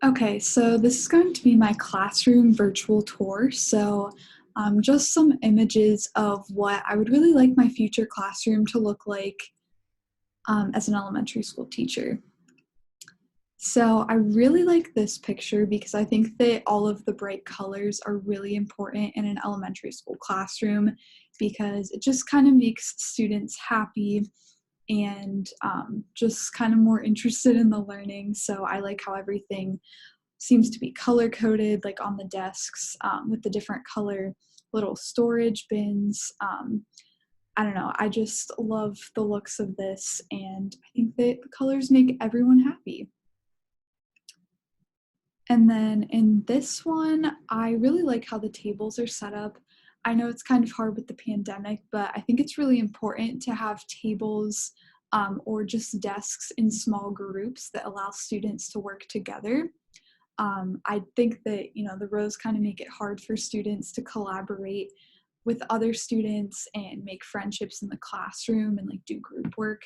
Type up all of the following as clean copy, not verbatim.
Okay, so this is going to be my classroom virtual tour. Just some images of what I would really like my future classroom to look like as an elementary school teacher. So I really like this picture because I think that all of the bright colors are really important in an elementary school classroom because it just kind of makes students happy and just kind of more interested in the learning. So I like how everything seems to be color coded, like on the desks with the different color little storage bins. I don't know, I just love the looks of this, and I think that the colors make everyone happy. And then in this one, I really like how the tables are set up. I know it's kind of hard with the pandemic, but I think it's really important to have tables or just desks in small groups that allow students to work together. I think that the rows kind of make it hard for students to collaborate with other students and make friendships in the classroom and like do group work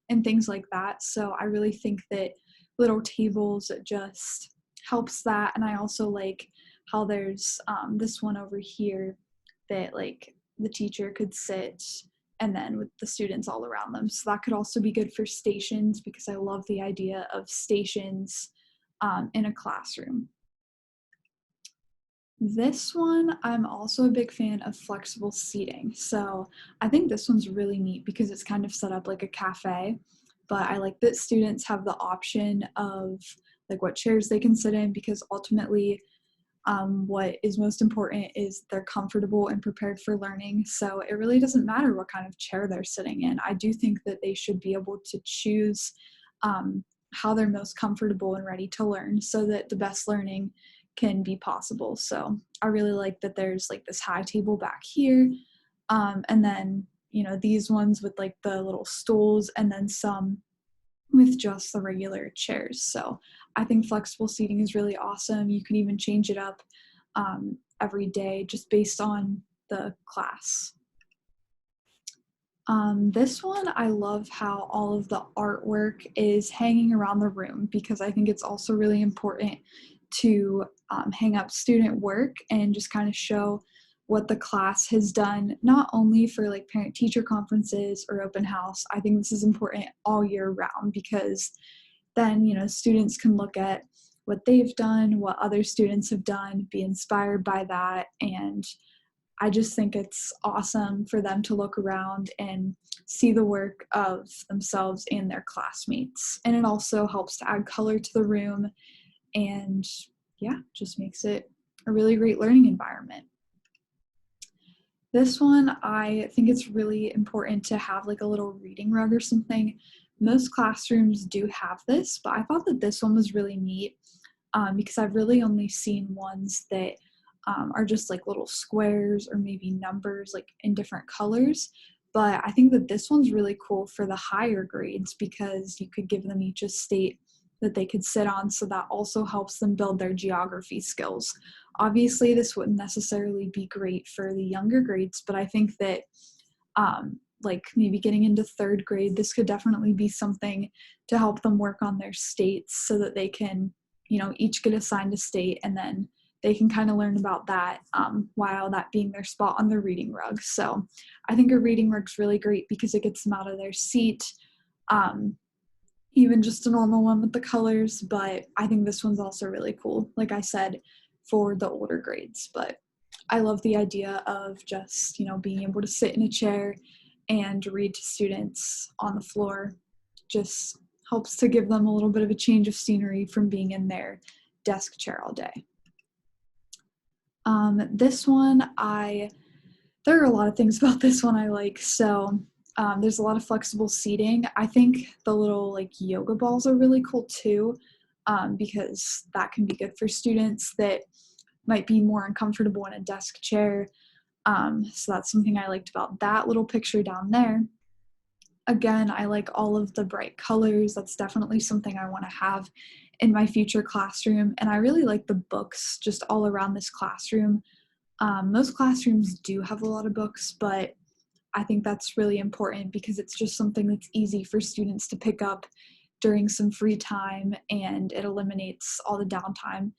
and things like that. So I really think that little tables just helps that. And I also like how there's this one over here that like the teacher could sit and then with the students all around them. So that could also be good for stations because I love the idea of stations in a classroom. This one, I'm also a big fan of flexible seating. So I think this one's really neat because it's kind of set up like a cafe, but I like that students have the option of like what chairs they can sit in because ultimately what is most important is they're comfortable and prepared for learning. So it really doesn't matter what kind of chair they're sitting in. I do think that they should be able to choose how they're most comfortable and ready to learn so that the best learning can be possible. So I really like that there's like this high table back here. And then, these ones with like the little stools and then some with just the regular chairs. So I think flexible seating is really awesome. You can even change it up every day just based on the class. This one, I love how all of the artwork is hanging around the room because I think it's also really important to hang up student work and just kind of show what the class has done, not only for like parent teacher conferences or open house. I think this is important all year round because then, students can look at what they've done, what other students have done, be inspired by that, and I just think it's awesome for them to look around and see the work of themselves and their classmates. And it also helps to add color to the room and, yeah, just makes it a really great learning environment. This one, I think it's really important to have like a little reading rug or something. Most classrooms do have this, but I thought that this one was really neat because I've really only seen ones that are just like little squares or maybe numbers like in different colors. But I think that this one's really cool for the higher grades because you could give them each a state that they could sit on, so that also helps them build their geography skills. Obviously, this wouldn't necessarily be great for the younger grades, but I think that like maybe getting into third grade, this could definitely be something to help them work on their states so that they can, each get assigned a state and then they can kind of learn about that while that being their spot on the reading rug. So I think a reading rug's really great because it gets them out of their seat. Even just a normal one with the colors, but I think this one's also really cool, like I said, for the older grades. But I love the idea of just, being able to sit in a chair and read to students on the floor. Just helps to give them a little bit of a change of scenery from being in their desk chair all day. This one, there are a lot of things about this one I like. So there's a lot of flexible seating. I think the little like yoga balls are really cool too, because that can be good for students that might be more uncomfortable in a desk chair. So that's something I liked about that little picture down there. Again, I like all of the bright colors. That's definitely something I want to have in my future classroom. And I really like the books just all around this classroom. Most classrooms do have a lot of books, but I think that's really important because it's just something that's easy for students to pick up during some free time, and it eliminates all the downtime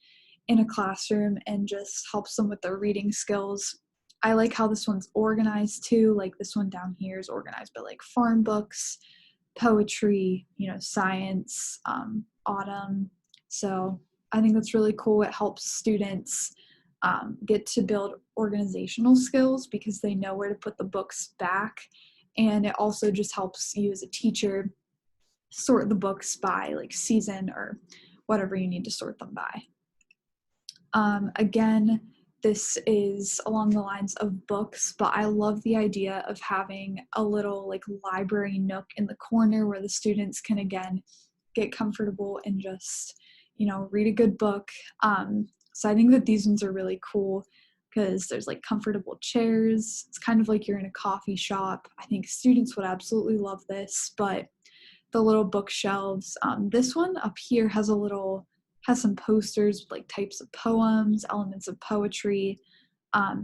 in a classroom and just helps them with their reading skills. I like how this one's organized too. Like this one down here is organized by like farm books, poetry, science, autumn. So I think that's really cool. It helps students get to build organizational skills because they know where to put the books back. And it also just helps you as a teacher sort the books by like season or whatever you need to sort them by. Again, this is along the lines of books, but I love the idea of having a little like library nook in the corner where the students can again get comfortable and just, read a good book. So I think that these ones are really cool because there's like comfortable chairs. It's kind of like you're in a coffee shop. I think students would absolutely love this, but the little bookshelves. This one up here has some posters with like types of poems, elements of poetry. I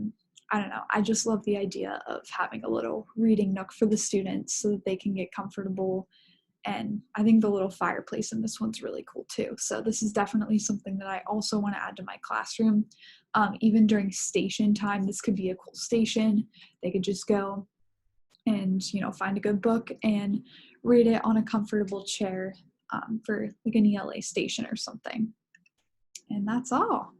don't know. I just love the idea of having a little reading nook for the students so that they can get comfortable. And I think the little fireplace in this one's really cool too. So this is definitely something that I also want to add to my classroom. Even during station time, this could be a cool station. They could just go and, find a good book and read it on a comfortable chair for like an ELA station or something. And that's all.